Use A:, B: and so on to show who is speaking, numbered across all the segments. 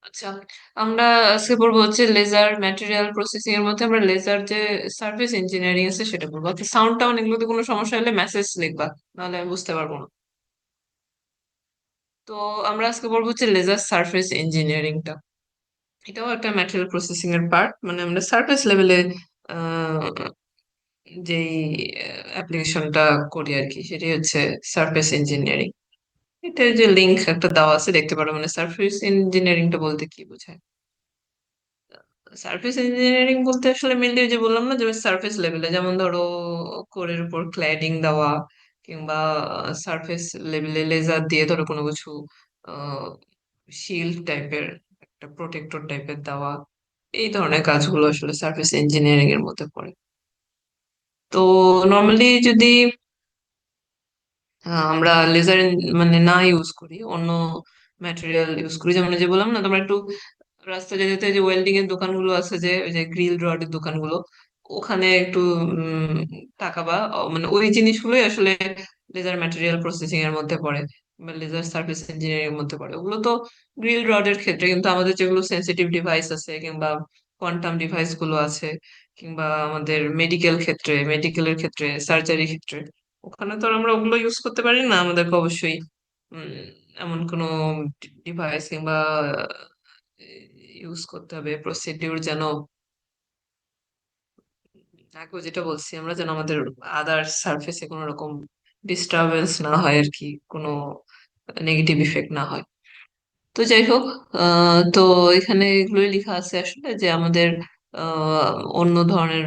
A: আচ্ছা, আমরা আজকে পড়বো হচ্ছে লেজার ম্যাটেরিয়াল প্রসেসিং এর মধ্যে আমরা লেজার যে সার্ফেস ইঞ্জিনিয়ারিং আছে সেটা পড়বো। আচ্ছা, সাউন্ড টাউন এগুলোতে কোনো সমস্যা হলে মেসেজ লিখবা, নাহলে আমি বুঝতে পারবো না। তো আমরা আজকে পড়বো হচ্ছে লেজার সার্ফেস ইঞ্জিনিয়ারিংটা। এটাও একটা ম্যাটেরিয়াল প্রসেসিং এর পার্ট, মানে আমরা সার্ফেস লেভেলে যেই অ্যাপ্লিকেশনটা করি আর কি, সেটাই হচ্ছে সার্ফেস ইঞ্জিনিয়ারিং। এটা যে লিঙ্ক একটা দেওয়া আছে দেখতে পারো, মানে সার্ফেস ইঞ্জিনিয়ারিংটা বলতে কি বোঝায়। সার্ফেস ইঞ্জিনিয়ারিং বলতে আসলে মেনলি যে বললাম না, যে সার্ফেস লেভেলে, যেমন ধরো কোরের উপর ক্ল্যাডিং দেওয়া, কিংবা সার্ফেস লেভেলে লেজার দিয়ে ধরো কোনো কিছু শিল্ড টাইপের, একটা প্রোটেক্টর টাইপের দেওয়া, এই ধরনের কাজগুলো আসলে সার্ফেস ইঞ্জিনিয়ারিং এর মধ্যে পড়ে। তো নর্মালি যদি আমরা লেজার মানে না ইউজ করি, অন্য ম্যাটেরিয়াল ইউজ করি, যেমন এই যে বললাম না, তোমরা একটু রাস্তা যেতে যেতে যে ওয়েল্ডিং এর দোকানগুলো আছে, যে ওই যে গ্রিল রডের দোকানগুলো, ওখানে একটু উম তাকাবা। মানে ওই জিনিসগুলোই আসলে লেজার ম্যাটেরিয়াল প্রসেসিং এর মধ্যে পড়ে, বা লেজার সার্ফেস ইঞ্জিনিয়ারিং এর মধ্যে পড়ে। ওগুলো তো গ্রিল রডের ক্ষেত্রে, কিন্তু আমাদের যেগুলো সেন্সিটিভ ডিভাইস আছে, কিংবা কোয়ান্টাম ডিভাইস গুলো আছে, কিংবা আমাদের মেডিকেল ক্ষেত্রে, মেডিকেলের ক্ষেত্রে, সার্জারি ক্ষেত্রে, ওখানে তো আর আমরা ওগুলো ইউজ করতে পারি না। আমাদেরকে অবশ্যই উম, এমন কোনো ডিভাইস কিংবা ইউজ করতে হবে, প্রসিডিউর যেন, আগেও যেটা বলছি আমরা, যেন আমাদের আদার সারফেসে কোনো রকম ডিস্টারবেন্স না হয় আর কি, কোনো নেগেটিভ ইফেক্ট না হয়। তো যাই হোক, তো এখানে এগুলোই লেখা আছে আসলে, যে আমাদের অন্য ধরনের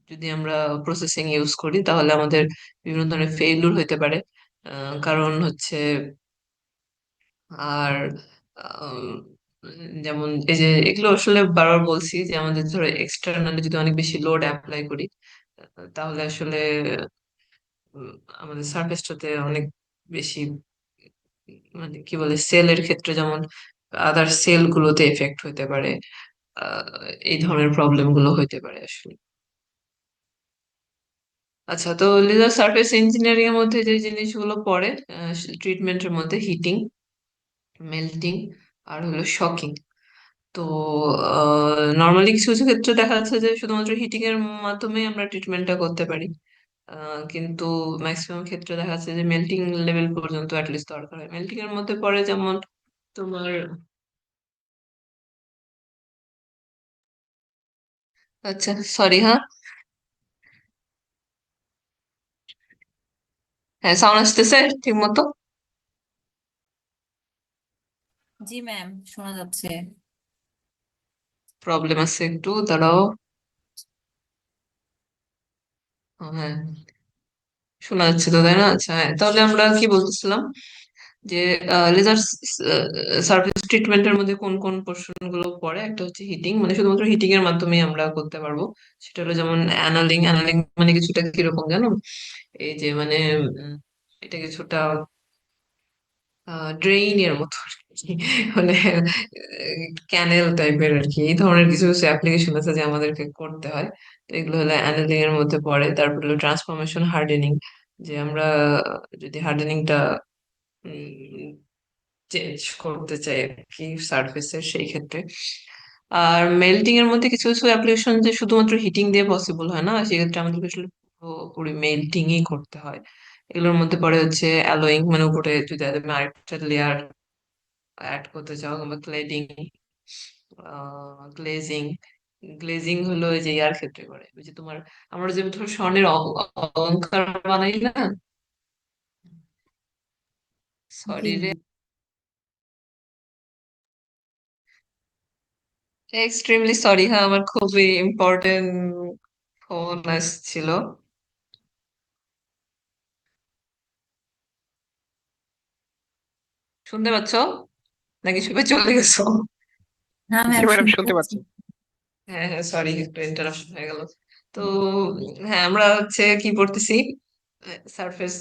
A: যদি আমরা প্রসেসিং ইউজ করি, তাহলে আমাদের বিভিন্ন ধরনের ফেইলুর হইতে পারে। কারণ হচ্ছে, আর আম, যেমন এই যে এগুলো আসলে বারবার বলছি, যে আমাদের ধরো এক্সটার্নালি যদি অনেক বেশি লোড অ্যাপ্লাই করি, তাহলে আসলে উম, আমাদের সার্ফেসটাতে অনেক বেশি, মানে কি বলে, সেলের ক্ষেত্রে যেমন আদার সেল গুলোতে এফেক্ট হতে পারে। আহ, এই ধরনের প্রবলেম গুলো হতে পারে আসলে। আচ্ছা, তো লেজার সার্ফেস ইঞ্জিনিয়ারিং এর মধ্যে যে জিনিসগুলো পড়ে ট্রিটমেন্টের মধ্যে, হিটিং, মেল্টিং, আর হলো শকিং। তো নর্মালি কিছু কিছু ক্ষেত্রে দেখা যাচ্ছে যে শুধুমাত্র হিটিং এর মাধ্যমে আমরা ট্রিটমেন্টটা করতে পারি। কিন্তু ম্যাক্সিমাম ক্ষেত্রে দেখা যাচ্ছে যে মেল্টিং লেভেল পর্যন্ত অ্যাটলিস্ট দরকার হয়। মেল্টিং এর মধ্যে পড়ে যেমন তোমার, আচ্ছা সরি হ্যাঁ, হ্যাঁ সাউন্ড আসতেছে ঠিক মতো?
B: জি ম্যাম, শোনা যাচ্ছে।
A: প্রবলেম আছে একটু, দাঁড়াও। হ্যাঁ, শোনা যাচ্ছে তো তাই না? আচ্ছা হ্যাঁ, তাহলে আমরা কি বলতেছিলাম, যে লেজার সার্ফেস ট্রিটমেন্টের মধ্যে কোন কোন পোর্শন গুলো পড়ে। একটা হচ্ছে হিটিং, মানে শুধুমাত্র হিটিং এর মাধ্যমে আমরা করতে পারবো। সেটা হলো যেমন অ্যানালিং। অ্যানালিং মানে কিছুটা কিরকম জানো? এই যে মানে এটা কিছুটা ড্রেইনের মতো আর কি। মানে ক্যানেল টাইপের আর কি, এই ধরনের কিছু কিছু অ্যাপ্লিকেশন আছে যে আমাদেরকে করতে হয়। তো এগুলো হলো অ্যানালিং এর মধ্যে পড়ে। তারপর হলো ট্রান্সফরমেশন হার্ডেনিং, যে আমরা যদি হার্ডেনিংটা চেঞ্জ করতে চাই আর কি সার্ফেসের, সেই ক্ষেত্রে। আর মেল্টিং এর মধ্যে কিছু কিছু অ্যাপ্লিকেশন যে শুধুমাত্র হিটিং দিয়ে পসিবল হয় না, সেক্ষেত্রে আমাদেরকে আসলে পুরোপুরি মেল্টিংই করতে হয়। এগুলোর মধ্যে পড়ে হচ্ছে অ্যালোয়িং, মানে উপরে যদি তুমি আরেকটা লেয়ার অ্যাড করতে চাও, কিংবা ক্লেডিং, গ্লেজিং। গ্লেজিং হলো এই যে ইয়ার ক্ষেত্রে করে, ওই যে তোমার, আমরা যে ধরো স্বর্ণের অলংকার বানাই না,
B: জি
A: সরি রে,
B: ম্যাম।
A: এক্সট্রিমলি সরি হ্যাঁ, আমার খুবই ইম্পর্টেন্ট ফোন আসছিল। শুনতে পাচ্ছ নাকি শুনে চলে গেছো?
B: না
C: জি
B: ম্যাম,
C: ম্যাডাম,
B: শুনতে
C: শুনতে
B: পাচ্ছি।
C: পাচ্ছি।
A: হ্যাঁ হ্যাঁ, সরি একটু ইন্টারাপশন হয়ে গেল। তো হ্যাঁ, আমরা হচ্ছে কি পড়তেছি, সারফেস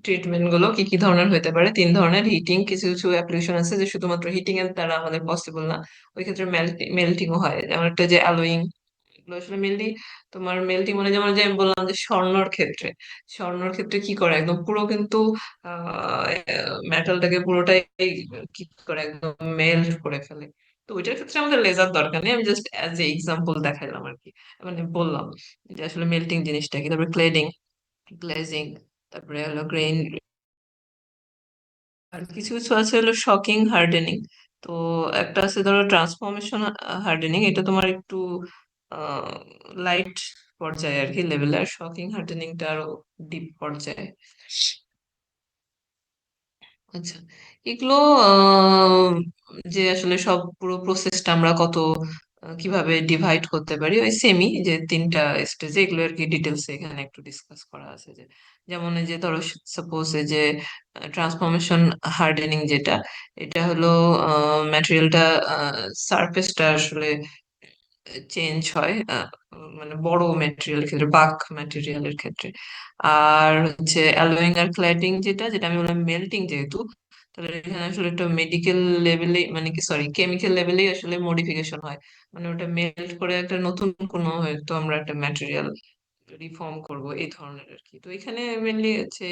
A: ট্রিটমেন্ট গুলো কি কি ধরনের হতে পারে। তিন ধরনের: হিটিং, কিছু কিছু অ্যাপ্লিকেশন আছে যে শুধুমাত্র হিটিং এর দ্বারা আমাদের পসিবল না, ওই ক্ষেত্রে মেল্টিংও হয়। যেমন একটা যে অ্যালোয়িং এগুলো আসলে মেনলি তোমার মেল্টিং মানে যেমন যে আমি বললাম যে স্বর্ণর ক্ষেত্রে, স্বর্ণর ক্ষেত্রে কি করে একদম পুরো কিন্তু মেটালটাকে পুরোটাই কি করে একদম মেল্ট করে ফেলে। তো ওইটার ক্ষেত্রে আমাদের লেজার দরকার নেই, আমি জাস্ট অ্যাজ এ এক্সাম্পল দেখাইলাম আর কি, মানে বললাম যে আসলে মেল্টিং জিনিসটা কি। তারপরে ক্লেডিং, গ্লেজিং, তারপরে হলো গ্রেইন, আর কিছু কিছু আছে হলো শকিং হার্ডেনিং। তো একটা আছে ধরো ট্রান্সফরমেশন হার্ডেনিং, এটা তোমার একটু লাইট পর্যায়ে আর কি লেভেলে, আর শকিং হার্ডেনিংটা আরো ডিপ পর্যায়ে। আচ্ছা, এগুলো আহ, যে আসলে সব পুরো প্রসেসটা আমরা কত কিভাবে ডিভাইড করতে পারি, ওই সেমই যে তিনটা স্টেজে, এগুলো আর কি ডিটেলস এখানে একটু ডিসকাস করা আছে। যে যেমন এই যে ধরো সাপোজ এই যে ট্রান্সফরমেশন হার্ডেনিং যেটা, এটা হলো ম্যাটেরিয়ালটা, সারফেসটা আসলে চেঞ্জ হয়, মানে বড় ম্যাটেরিয়াল ক্ষেত্রে, বাল্ক ম্যাটেরিয়ালের ক্ষেত্রে। আর হচ্ছে অ্যালোয়িং আর ক্ল্যাডিং যেটা, যেটা আমি বললাম মেল্টিং যেহেতু, তাহলে এখানে আসলে একটা মেডিকেল লেভেলে, মানে কি সরি কেমিক্যাল লেভেলেই আসলে মডিফিকেশন হয়, মানে ওটা মেল্ট করে একটা নতুন কোনো হয়তো আমরা একটা ম্যাটেরিয়াল রিফর্ম করব এই ধরনের আর কি। তো এখানে মেনলি হচ্ছে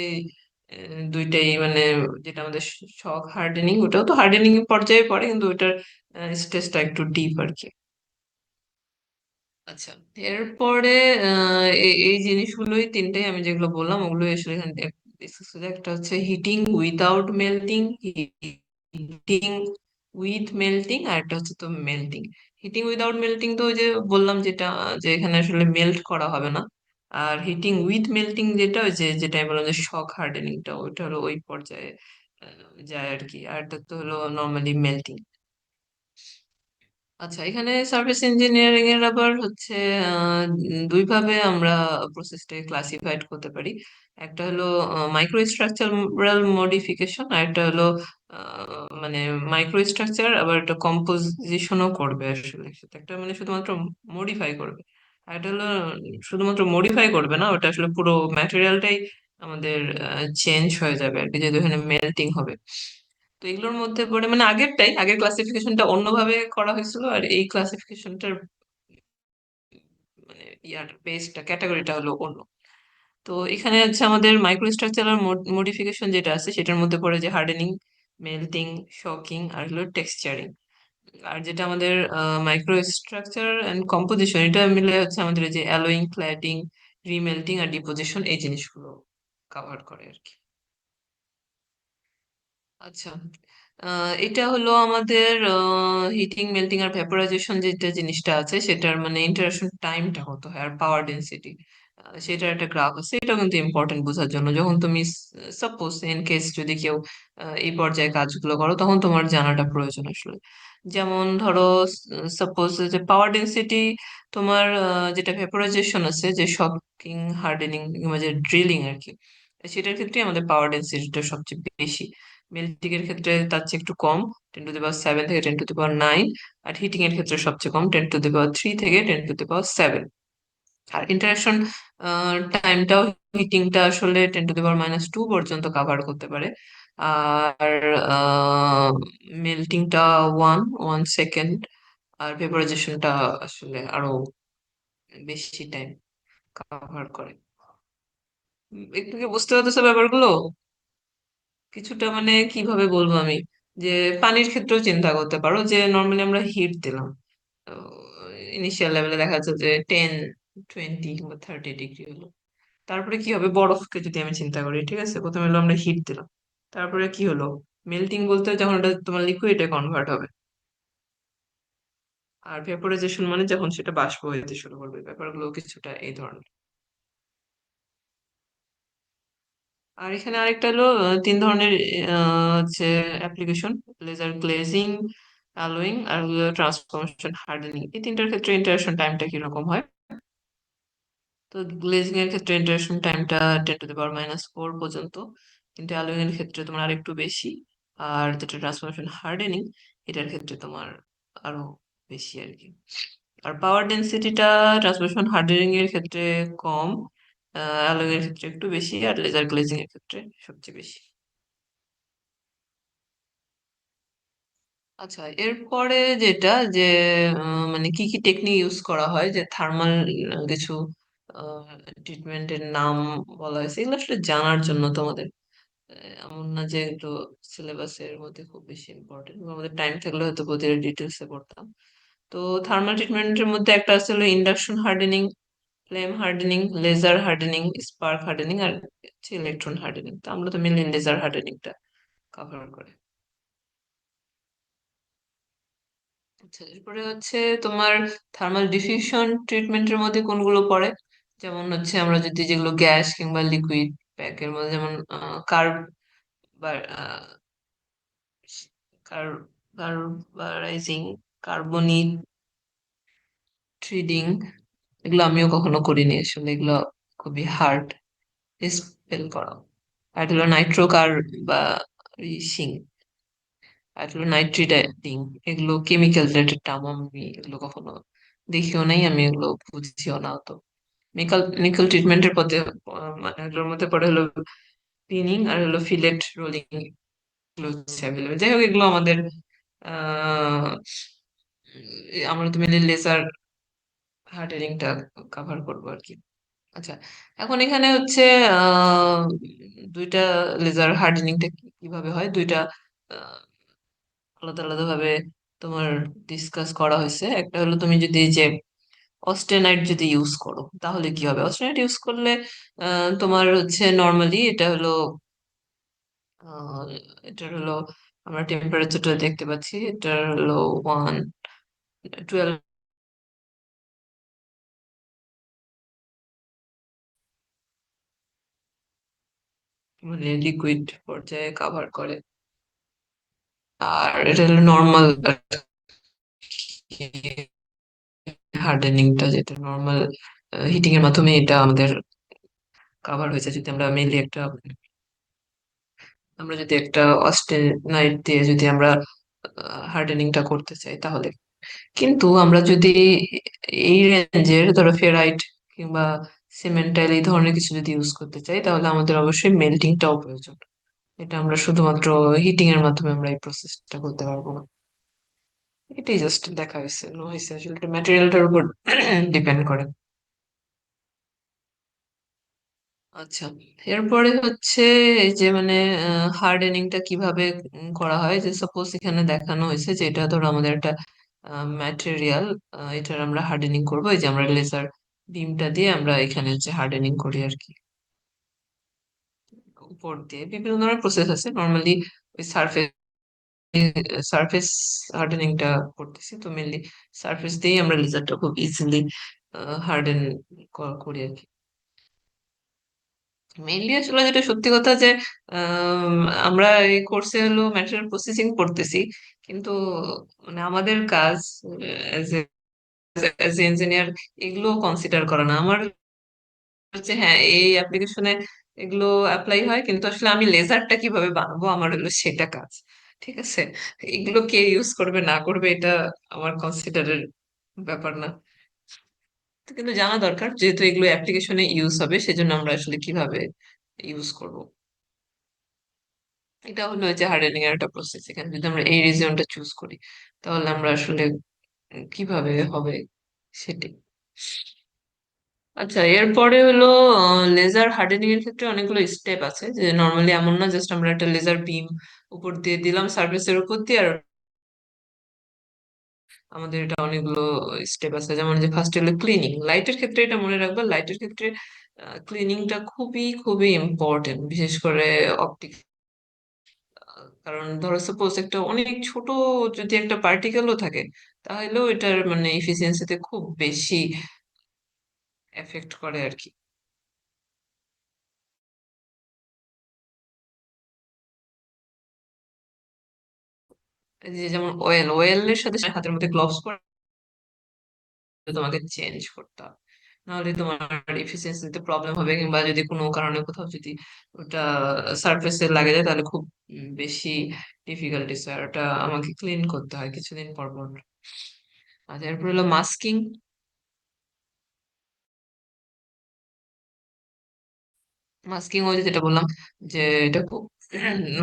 A: দুইটাই, মানে যেটা আমাদের শক হার্ডেনিং, ওটাও তো হার্ডেনিং পর্যায়ে পড়ে কিন্তু ওটার স্টেজটা একটু ডিপ আর কি। আচ্ছা, এরপরে এই জিনিসগুলোই তিনটাই আমি যেগুলো বললাম ওগুলোই আসলে এখানে ডিসকাস করি। একটা হচ্ছে heating without melting, heating with melting, আর একটা হচ্ছে তো মেল্টিং। হিটিং উইদাউট মেল্টিং তো ওই যে বললাম যেটা, যে এখানে আসলে মেল্ট করা হবে না। আর হিটিং উইথ মেল্টিং যেটা, ওই যে যেটা আমি বললাম যে শক হার্ডেনিংটা, ওইটা হলো ওই পর্যায়ে যায় আর কি। আর এটা তো হলো নর্মালি মেল্টিং। আচ্ছা, এখানে সার্ভিস ইঞ্জিনিয়ারিং এর আবার হচ্ছে দুই ভাবে আমরা প্রসেসটাকে ক্লাসিফাইড করতে পারি। একটা হলো মাইক্রো স্ট্রাকচারাল মডিফিকেশন, আর একটা হলো মানে মাইক্রো স্ট্রাকচার আবার একটা কম্পোজিশনও করবে আসলে সেটা একটা, মানে শুধুমাত্র মডিফাই করবে। আর এটা হলো শুধুমাত্র মডিফাই করবে না, ওটা আসলে পুরো ম্যাটেরিয়ালটাই আমাদের চেঞ্জ হয়ে যাবে আর কি, যেহেতু এখানে মেল্টিং হবে। তো এগুলোর মধ্যে পড়ে, মানে আগের ক্লাসিফিকেশনটা অন্যভাবে করা হয়েছিল, আর এই ক্লাসিফিকেশনটার মানে ইয়ার বেসটা ক্যাটাগরিটা হলো অন্য। তো এখানে হচ্ছে আমাদের মাইক্রো স্ট্রাকচারাল মডিফিকেশন যেটা আছে সেটার মধ্যে পড়ে যে হার্ডেনিং, মেল্টিং, শকিং আর হলো টেক্সচারিং। আর যেটা আমাদের মাইক্রো স্ট্রাকচার এন্ড কম্পোজিশন, এটা মিলে হচ্ছে আমাদের এই যে অ্যালোয়িং, ক্ল্যাডিং, রিমেল্টিং আর ডিপোজিশন, এই জিনিসগুলো কভার করে আর কি। আচ্ছা, এটা হলো আমাদের হিটিং, মেল্টিং আর ভেপোরাইজেশন যেটা জিনিসটা আছে সেটার মানে ইন্টারাকশন টাইমটা কত হয়, আর পাওয়ার ডেন্সিটি, সেটার একটা গ্রাফ আছে। এটা কিন্তু ইম্পর্টেন্ট বোঝার জন্য, যখন তুমি সাপোজ ইন কেস যদি কেউ এই পর্যায়ে কাজগুলো করো তখন তোমার জানাটা প্রয়োজন আসলে। যেমন ধরো সাপোজ যে পাওয়ার ডেন্সিটি, তোমার যেটা ভেপোরাইজেশন আছে, যে শকিং হার্ডেনিং কিংবা যে ড্রিলিং আর কি, সেটার ক্ষেত্রে আমাদের পাওয়ার ডেন্সিটিটা সবচেয়ে বেশি। মেল্টিং এর ক্ষেত্রে তার চেয়ে একটু কম, 10⁻⁷ থেকে 10⁹। আর হিটিং এর ক্ষেত্রে সবচেয়ে কম, 10⁻³ থেকে 10⁻⁷। আর ইন্টারাকশন টাইমটাও, হিটিংটা আসলে 10⁻⁻² পর্যন্ত কাভার করতে পারে। আর মেল্টিংটা 1 সেকেন্ড। আর ভেপোরাইজেশনটা আসলে আরো বেশি টাইম কাভার করে। একটু কি বুঝতে পারতেছো ব্যাপারগুলো? কিছুটা, মানে কিভাবে বলবো আমি, যে পানির ক্ষেত্রেও চিন্তা করতে পারো, যে নর্মালি আমরা হিট দিলাম ইনিশিয়াল লেভেলে, দেখা যাচ্ছে যে 10, 20 কিংবা 30 ডিগ্রি হলো। তারপরে কি হবে, বরফকে যদি আমি চিন্তা করি, ঠিক আছে, প্রথমে হলো আমরা হিট দিলাম, তারপরে কি হলো, মেল্টিং বলতে যখন ওটা তোমার লিকুইডে কনভার্ট হবে। আর ভেপোরাইজেশন মানে যখন সেটা বাষ্প হইতে শুরু করবে। ব্যাপারগুলো কিছুটা এই ধরনের। আর এখানে আরেকটা হলো তিন ধরনের হচ্ছে অ্যাপ্লিকেশন: লেজার গ্লেজিং, অ্যালোয়িং আর ট্রান্সফরমেশন হার্ডেনিং। এই তিনটার ক্ষেত্রে ইন্টারেকশন টাইমটা কিরকম হয়? তো গ্লেজিং এর ক্ষেত্রে ইন্টারেকশন টাইমটা 10⁻⁴ পর্যন্ত, কিন্তু অ্যালোয়িং এর ক্ষেত্রে তোমার আরেকটু বেশি। আর যেটা ট্রান্সফরমেশন হার্ডেনিং, এটার ক্ষেত্রে তোমার আরো বেশি আর কি। আর পাওয়ার ডেন্সিটিটা ট্রান্সমিশন হার্ডেনিং এর ক্ষেত্রে কম, অ্যালয় এর ক্ষেত্রে একটু বেশি, আর লেজার গ্লেজিং এর ক্ষেত্রে সবচেয়ে বেশি। আচ্ছা, এরপরে যেটা যে মানে কি কি টেকনিক ইউজ করা হয়, যে থার্মাল কিছু ট্রিটমেন্টের নাম বলা হয়েছে, এগুলো আসলে জানার জন্য তোমাদের, এমন না যে একটু সিলেবাসের মধ্যে খুব বেশি ইম্পর্টেন্ট, আমাদের টাইম থাকলে হয়তো প্রতিটা ডিটেলসে পড়তাম। তো থার্মাল ট্রিটমেন্টের মধ্যে একটা আছে হলো induction hardening, flame hardening, laser hardening, spark hardening, আর হচ্ছে ইলেকট্রন হার্ডেনিং। তো আমরা তো মেনলি লেজার হার্ডেনিংটা কভার করে। আচ্ছা, এরপরে হচ্ছে তোমার থার্মাল ডিফিউশন ট্রিটমেন্টের মধ্যে কোনগুলো পড়ে, যেমন হচ্ছে আমরা যদি যেগুলো গ্যাস কিংবা লিকুইড প্যাকের মধ্যে, যেমন কার্ব বা কার্বারাইজিং, কার্বনিক থ্রিডিং, এগুলো আমিও কখনো করিনি আসলে, এগুলো খুবই হার্ড স্পেল করা। আর হলো নাইট্রো কার বা রিসিং, আর হলো নাইট্রিডাইং, এগুলো কেমিক্যাল রিলেটেড টার্ম, আমি এগুলো কখনো দেখিও নাই, আমি এগুলো বুঝিও না তো। নিকল নিকল ট্রিটমেন্টের পথে মানে এগুলোর মধ্যে পড়ে হলো ক্লিনিং আর হলো ফিলেট রোলিং, এগুলো হচ্ছে অ্যাভেলেবেল। যাই হোক, এগুলো আমাদের আহ আমরা তো মেনলি লেজার হার্ডেনিংটা কভার করবো আর কি। আচ্ছা, এখন এখানে হচ্ছে আহ দুইটা লেজার হার্ডেনিংটা কিভাবে হয়, দুইটা আহ, আলাদা আলাদা ভাবে তোমার ডিসকাস করা হয়েছে। একটা হলো তুমি যদি এই যে অস্টেনাইট যদি ইউজ করো তাহলে কি হবে। অস্টেনাইট ইউজ করলে তোমার হচ্ছে নর্মালি এটা হলো আহ, এটার হলো আমরা টেম্পারেচারটা দেখতে পাচ্ছি, এটার হলো 112, মানে লিকুইড পর্যায়ে কাভার করে। আর এটা হলো নর্মাল হার্ডেনিংটা, যেটা নর্মাল হিটিং এর মাধ্যমে এটা আমাদের কাভার হয়েছে। যদি আমরা যদি একটা অস্টেনাইট দিয়ে যদি আমরা হার্ডেনিংটা করতে চাই তাহলে। কিন্তু আমরা যদি এই রেঞ্জের ধরো ফেরাইট কিংবা সিমেন্টাইল এই ধরনের কিছু যদি ইউজ করতে চাই তাহলে আমাদের অবশ্যই মেল্টিংটাও প্রয়োজন। এটা আমরা শুধুমাত্র হিটিং এর মাধ্যমে আমরা এই প্রসেসটা করতে পারবো না। এটাই জাস্ট দেখা হয়েছে, নো হয়েছে আসলে, এটা ম্যাটেরিয়ালটার উপর ডিপেন্ড করে। আচ্ছা, এরপরে হচ্ছে এই যে মানে হার্ডেনিংটা কিভাবে করা হয়, যে সাপোজ এখানে দেখানো হয়েছে যে এটা ধরো আমাদের একটা ম্যাটেরিয়াল, এটার আমরা হার্ডেনিং করবো, এই যে আমরা লেজার বিমটা দিয়ে আমরা এখানে হচ্ছে হার্ডেনিং করি আর কি। উপর দিয়ে বিভিন্ন ধরনের প্রসেস আছে, নর্মালি ওই সারফেস হার্ডেনিংটা করতেছি, তো মেনলি সারফেস দিয়েই আমরা লেজারটা খুব ইজিলি হার্ডেন করি আর কি। মেইনলি আসলে যেটা সত্যি কথা যে আম, আমরা এই কোর্সে হলো ম্যাটেরিয়াল প্রসেসিং পড়তেছি, কিন্তু মানে আমাদের কাজ এজ এ ইঞ্জিনিয়ার এগুলো কনসিডার করা না। আমার হচ্ছে হ্যাঁ এই অ্যাপ্লিকেশনে এগুলো অ্যাপ্লাই হয়, কিন্তু আসলে আমি লেজারটা কিভাবে বানাবো আমার হলো সেটা কাজ। ঠিক আছে, এগুলো কে ইউজ করবে না করবে এটা আমার কনসিডারের ব্যাপার না। তো কিন্তু জানা দরকার, যেহেতু এগুলো অ্যাপ্লিকেশনে ইউজ হবে, সেজন্য আমরা আসলে কিভাবে ইউজ করব। এটা হলো যে হার্ডেনিং এর একটা প্রসেস। এখানে যদি আমরা এই রিজিয়নটা চুজ করি তাহলে আমরা আসলে কিভাবে হবে সেটি। আচ্ছা, এরপরে হলো লেজার হার্ডেনিং এর ক্ষেত্রে অনেকগুলো স্টেপ আছে, যে নর্মালি এমন না জাস্ট আমরা একটা লেজার বিম উপর দিয়ে দিলাম সার্ফেসের উপর দিয়ে আর আমাদের এটা অনেকগুলো স্টেপ আছে। যেমন যে ফার্স্ট হলো ক্লিনিং, লাইটের ক্ষেত্রে এটা মনে রাখবা, লাইটের ক্ষেত্রে ক্লিনিংটা খুবই খুবই ইম্পর্টেন্ট, বিশেষ করে অপটিক। কারণ ধরো সাপোজ একটা অনেক ছোট যদি একটা পার্টিকেলও থাকে তাহলেও এটার মানে ইফিসিয়েন্সিতে খুব বেশি এফেক্ট করে আর কি। এই যে যেমন অয়েলের সাথে হাতের মধ্যে গ্লোভস পরে তোমাকে চেঞ্জ করতে হবে, নাহলে তোমার ইফিসিয়েন্সিতে প্রবলেম হবে, কিংবা যদি কোনো কারণে কোথাও যদি ওটা সারফেসে লাগে যায় তাহলে খুব বেশি ডিফিকাল্টিস হয়, ওটা আমাকে ক্লিন করতে হয় কিছুদিন পর পর। আর এরপর হলো মাস্কিং। মাস্কিং ওই যে যেটা বললাম যে এটা খুব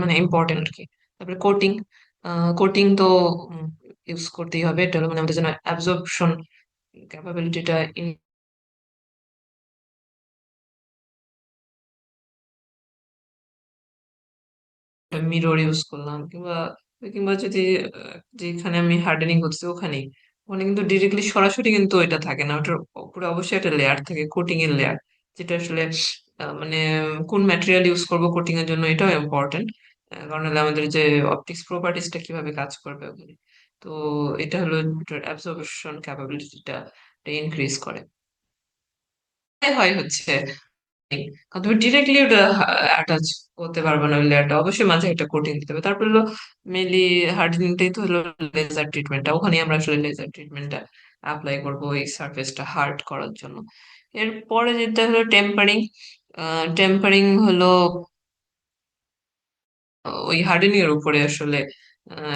A: মানে ইম্পর্টেন্ট আর কি। তারপরে কোটিং, কোটিং তো ইউজ করতেই হবে, এটা হলো মানে আমাদের জন্য অ্যাবজর্পশন ক্যাপাবিলিটিটা মিরর ইউজ করলাম, কিংবা কিংবা যদি যেখানে আমি হার্ডেনিং করছি ওখানেই, ওখানে কিন্তু ডিরেক্টলি সরাসরি কিন্তু এটা থাকে না, ওটার উপরে অবশ্যই একটা লেয়ার থাকে, কোটিং এর লেয়ার, যেটা আসলে মানে কোন ম্যাটেরিয়াল ইউজ করবো কোটিং এর জন্য এটাও ইম্পর্টেন্ট, কারণ হলে আমাদের যে অপটিক্স প্রপার্টিসটা কিভাবে কাজ করবে ওখানে। তো এটা হলো অ্যাবজর্পশন ক্যাপাবিলিটিটা ইনক্রিজ করে। হয় হচ্ছে কারণ তুমি ডিরেক্টলি ওটা অ্যাটাচ করতে পারবে না, ওই লেয়ারটা অবশ্যই মাঝে একটা কোটিং দিতে হবে। তারপরে হলো মেনলি হার্ডেনিংটাই তো হলো লেজার ট্রিটমেন্টটা, ওখানে আমরা আসলে লেজার ট্রিটমেন্টটা অ্যাপ্লাই করবো এই সারফেসটা হার্ড করার জন্য। এরপরে যেটা হলো টেম্পারিং। টেম্পারিং হলো ওই হার্ডেনিং এর উপরে আসলে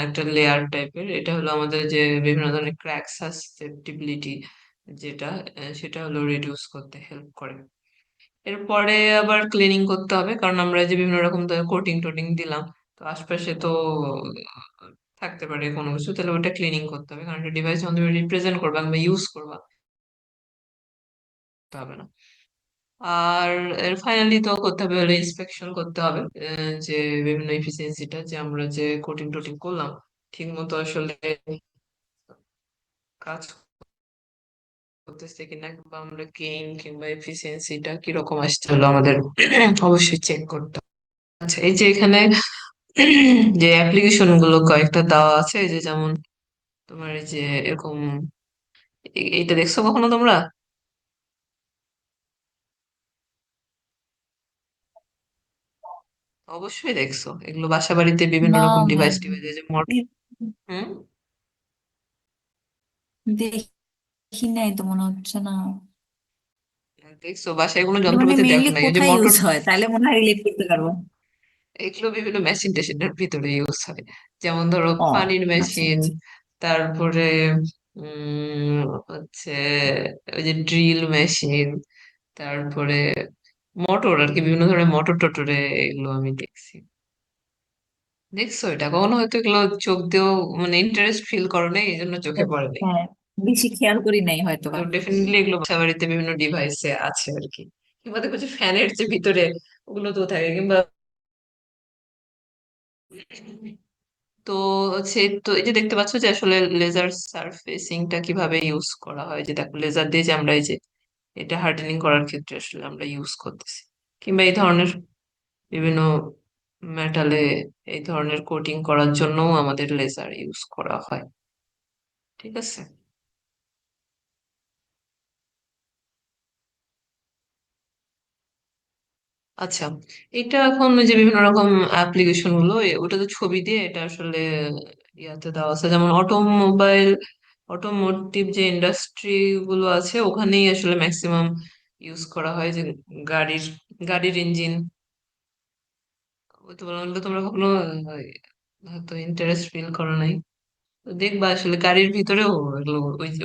A: একটা লেয়ার টাইপের, এটা হলো আমাদের যে বিভিন্ন ধরনের ক্র্যাক সাসেপ্টিবিলিটি যেটা, সেটা হলো রিডিউস করতে হেল্প করে। এরপরে আবার ক্লিনিং করতে হবে, কারণ আমরা যে বিভিন্ন রকম কোটিং টোটিং দিলাম, তো আশপাশে তো থাকতে পারে কোনো কিছু, তাহলে ওটা ক্লিনিং করতে হবে, কারণ একটা ডিভাইস যখন তুমি রিপ্রেজেন্ট করবা বা ইউজ করবা তা হবে না। আর এর ফাইনালি তো করতে হবে হলো ইন্সপেকশন করতে হবে, যে বিভিন্ন এফিসিয়েন্সিটা যে আমরা যে কোটিং টোটিং করলাম ঠিক মতো আসলে কাজ করতেছে কিনা, কিংবা আমরা গেইন কিংবা এফিসিয়েন্সিটা কিরকম আসছে হলো আমাদের অবশ্যই চেক করতে হবে। আচ্ছা, এই যে এখানে যে অ্যাপ্লিকেশন গুলো কয়েকটা দেওয়া আছে, এই যে যেমন তোমার এই যে এরকম এইটা দেখছো কখনো তোমরা? অবশ্যই দেখছো, এগুলো বাসা বাড়িতে বিভিন্ন
B: না
A: রকম ডিভাইস
B: ম্যাম,
A: টিভাইস এই যে মোট। হুম।
B: দেখি নাই তো মনে হচ্ছে না।
A: দেখছো বাসায় কোনো
B: এটা মানে
A: যন্ত্রপাতি দেখো
B: মেইনলি
A: না, এই যে
B: কোথায়
A: মোটর,
B: ইউজ হয় তাহলে মনে হয় রিলেট করতে পারবো।
A: এগুলো বিভিন্ন মেশিন টেশিনের ভিতরে ইউজ হয়। যেমন ধরো
B: ও
A: পানির
B: আচ্ছা
A: মেশিন,
B: আচ্ছা।
A: তারপরে হচ্ছে ওই যে ড্রিল মেশিন, তারপরে মোটর আর কি, বিভিন্ন ধরনের মোটর টোটরে এগুলো আমি দেখছি। দেখছো এটা কখনো? হয়তো এগুলো চোখ দিয়েও মানে ইন্টারেস্ট ফিল করো নাই, এই জন্য চোখে পড়ে নাই।
B: হ্যাঁ, বেশি খেয়াল করি নাই হয়তো
A: তো
B: বা।
A: ডেফিনেটলি এগুলো বাসা বাড়িতে বিভিন্ন ডিভাইসে আছে আর কি। কিংবা দেখো যে ফ্যানের যে ভিতরে ওগুলো তো থাকে, কিংবা তো হচ্ছে, তো এই যে দেখতে পাচ্ছ যে আসলে লেজার সারফেসিংটা কিভাবে ইউজ করা হয়, যে দেখো লেজার দিয়ে যে আমরা এই যে এটা হার্ডেনিং করার ক্ষেত্রে আসলে আমরা ইউজ করতেছি, কিংবা এই ধরনের বিভিন্ন মেটালে এই ধরনের কোটিং করার জন্যও আমাদের লেজার ইউজ করা হয়। ঠিক আছে। আচ্ছা, এটা এখন ওই যে বিভিন্ন রকম অ্যাপ্লিকেশন গুলো ওটা তো ছবি দিয়ে এটা আসলে ইয়াতে দেওয়া আছে, যেমন অটোমোবাইল অটোমোটিভ যে ইন্ডাস্ট্রি গুলো আছে ওখানেই আসলে ম্যাক্সিমাম ইউজ করা হয়, যে গাড়ির গাড়ির ইঞ্জিন। ওই তো বললাম, ওগুলো তোমরা কখনো হয়তো ইন্টারেস্ট ফিল করো নাই। তো দেখবা আসলে গাড়ির ভিতরেও এগুলো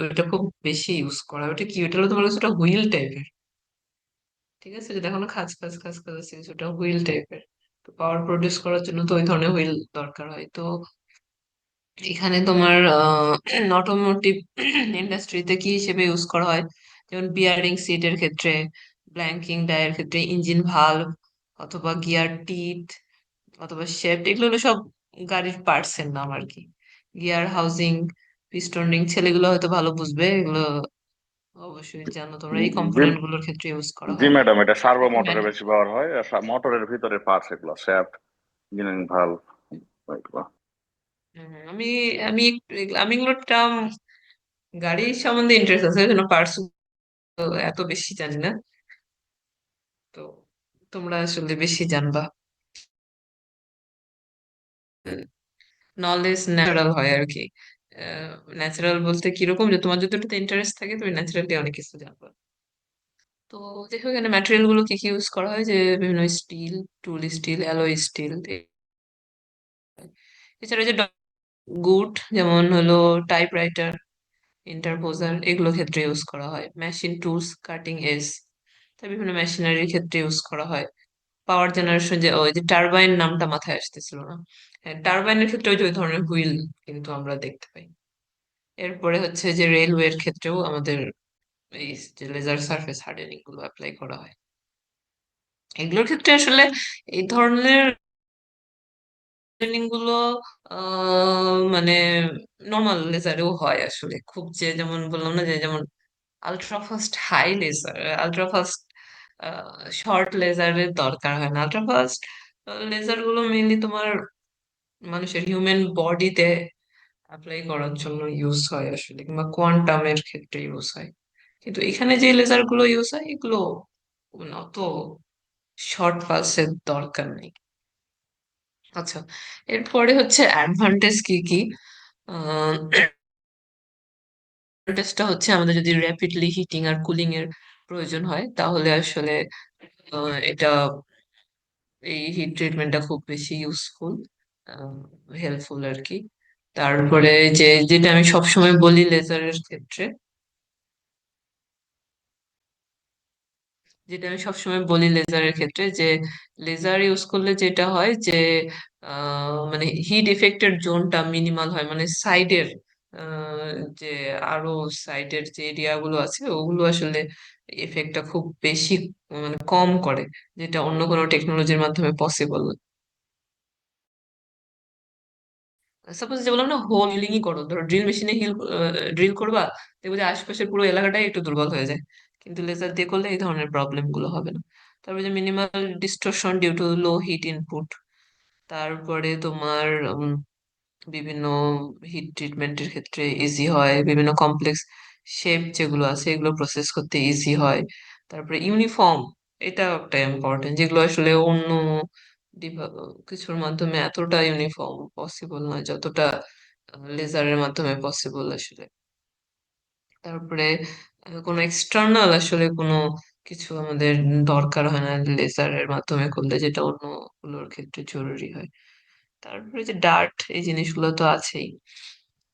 A: ওইটা খুব বেশি ইউজ করা হয়। ওটা কি, ওটা হলো তোমার কাছে ওটা হুইল টাইপের, ঠিক আছে, যেটা এখনো খাঁজ খাঁজ খাঁজ খাঁজ আছে কিছুটা হুইল টাইপের। তো পাওয়ার প্রডিউস করার জন্য তো ওই ধরনের হুইল দরকার হয়। তো এখানে তোমার অটোমোটিভ ইন্ডাস্ট্রিতে কি হিসেবে ইউজ করা হয়, যেমন বিয়ারিং সিটের ক্ষেত্রে, ব্ল্যাঙ্কিং ডায়ের ক্ষেত্রে, ইঞ্জিন ভালভ অথবা গিয়ার টিথ অথবা শেফট, এগুলো হলো সব গাড়ির পার্টস এর নাম আর কি। গিয়ার হাউজিং, পিস্টন রিং, ছেলেগুলো হয়তো ভালো বুঝবে এগুলো, অবশ্যই জানো তোমরা এই
C: জি।
A: কম্পোনেন্ট গুলোর ক্ষেত্রে ইউজ করা
C: জি
A: হয়।
C: ম্যাডাম, এটা সার্ভো
A: এখন
C: মোটরে বেশি ব্যবহার হয়, আর মোটরের ভিতরে পার্টস এগুলো শ্যাফট, ইঞ্জিন ভালভ এগুলো।
A: আমি আমি আমি এগুলোর টার্ম গাড়ি সম্বন্ধে ইন্টারেস্ট আছে, ওই জন্য পার্টস এত বেশি জানি না। তো তোমরা আসলে বেশি জানবা, নলেজ ন্যাচারাল হয় আর কি। ন্যাচারাল বলতে কিরকম, যে তোমার যদি ওটাতে ইন্টারেস্ট থাকে তুমি ন্যাচারালি অনেক কিছু জানবা। তো দেখো এখানে ম্যাটেরিয়াল গুলো কি কি ইউজ করা হয়, যে বিভিন্ন স্টিল, টুল স্টিল, অ্যালয় স্টিল, এছাড়া যে গুড যেমন হলো টাইপরাইটার, ইন্টারপোজার, এগুলো ক্ষেত্রে ইউজ করা হয়। মেশিন টুলস, কাটিং এজ, তাই বিভিন্ন মেশিনারির ক্ষেত্রে ইউজ করা হয়। পাওয়ার জেনারেশন, যে ওই যে টারবাইন নামটা মাথায় আসতেছিল না। হ্যাঁ, টারবাইনের ক্ষেত্রে ওই যে ওই ধরনের হুইল কিন্তু আমরা দেখতে পাই। এরপরে হচ্ছে যে রেলওয়ের ক্ষেত্রেও আমাদের এই যে লেজার সারফেস হার্ডেনিং গুলো অ্যাপ্লাই করা হয়। এগুলোর ক্ষেত্রে আসলে এই ধরনের হার্ডেনিং গুলো মানে নর্মাল লেজারেও হয় আসলে, খুব যে যেমন বললাম না যে যেমন ultra fast high laser, ultra fast short লেজারের দরকার হয় না। আলট্রা ফাস্ট লেজার গুলো মেইনলি তোমার মানুষের হিউম্যান বডিতে অ্যাপ্লাই করার জন্য ইউজ হয় আসলে, কিংবা কোয়ান্টামের ক্ষেত্রে ইউজ হয়। কিন্তু এখানে যে লেজার গুলো ইউজ হয় এগুলো মানে অত শর্ট পালসের দরকার নেই। আচ্ছা, এরপরে হচ্ছে অ্যাডভান্টেজ কি কি? অ্যাডভান্টেজটা হচ্ছে আমাদের যদি র্যাপিডলি হিটিং আর কুলিং এর প্রয়োজন হয় তাহলে আসলে এটা এই হিট ট্রিটমেন্টটা খুব বেশি ইউজফুল, হেল্পফুল আর কি। তারপরে যে যেটা আমি সবসময় বলি লেজারের ক্ষেত্রে, যে লেজার ইউজ করলে যেটা হয় যে মানে হিট ইফেক্টের জোনটা মিনিমাল হয়, মানে সাইডের যে আরো সাইডের যে এরিয়া গুলো আছে ওগুলো আসলে এফেক্টটা খুব বেশি মানে কম করে, যেটা অন্য কোনো টেকনোলজির মাধ্যমে পসিবল না। সাপোজ যে বললাম না, হোল হিলিংই করো, ধরো ড্রিল মেশিনে ড্রিল করবা, দেখবো যে আশপাশের পুরো এলাকাটাই একটু দুর্বল হয়ে যায়। কিন্তু লেজার দিয়ে করলে এই ধরনের প্রবলেম গুলো হবে না। তারপরে যে minimal distortion due to low heat input. তারপরে তোমার বিভিন্ন হিট ট্রিটমেন্টের ক্ষেত্রে ইজি হয়, বিভিন্ন কমপ্লেক্স শেপ যেগুলো আছে এগুলো প্রসেস করতে ইজি হয়। তারপরে ইউনিফর্ম, এটা একটা ইম্পর্টেন্ট, যেগুলো আসলে অন্য কিছুর মাধ্যমে এতটা ইউনিফর্ম পসিবল নয় যতটা লেজারের মাধ্যমে পসিবল আসলে। তারপরে কোনো এক্সটার্নাল আসলে কোনো কিছু আমাদের দরকার হয় না লেজারের মাধ্যমে করলে, যেটা অন্য গুলোর ক্ষেত্রে জরুরি হয়। তারপরে যে ডার্ট, এই জিনিসগুলো তো আছেই।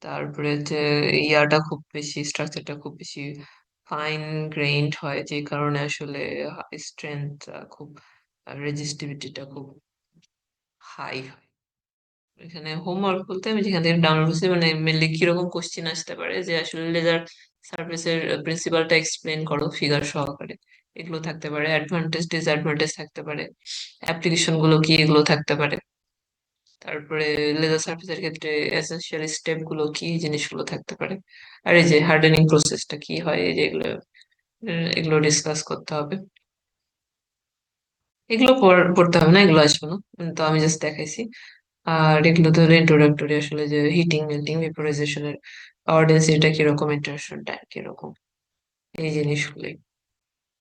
A: তারপরে যে ইয়াটা খুব বেশি, স্ট্রাকচারটা খুব বেশি ফাইন গ্রেইনড হয়, যে কারণে আসলে স্ট্রেংথ খুব, রেজিস্টিভিটিটা খুব হাই হয়। এখানে হোমওয়ার্ক বলতে আমি যেখান থেকে ডাউনলোড করছি, মানে মেনলি কিরকম কোশ্চিন আসতে পারে যে আসলে লেজার সার্ফেসের প্রিন্সিপালটা এক্সপ্লেন করো ফিগার সহকারে, এগুলো থাকতে পারে। অ্যাডভান্টেজ ডিসঅ্যাডভান্টেজ থাকতে পারে, অ্যাপ্লিকেশন গুলো কি, এগুলো থাকতে পারে। তারপরে লেজার সার্ফেসের ক্ষেত্রে এসেনশিয়াল স্টেপ গুলো কি, এই জিনিসগুলো থাকতে পারে। আর এই যে হার্ডেনিং প্রসেসটা কি হয়, এই যে এগুলো এগুলো ডিসকাস করতে হবে। এগুলো পড়তে হবে না, এগুলো আসবে না, তো আমি জাস্ট দেখাইছি। আর এগুলো তো হলো ইন্ট্রোডাক্টরি, আসলে যে হিটিং মেল্টিং ভেপোরাইজেশনের পাওয়ার ডেন্সিটিটা কিরকম, ইন্টারশনটা কিরকম, এই জিনিসগুলোই।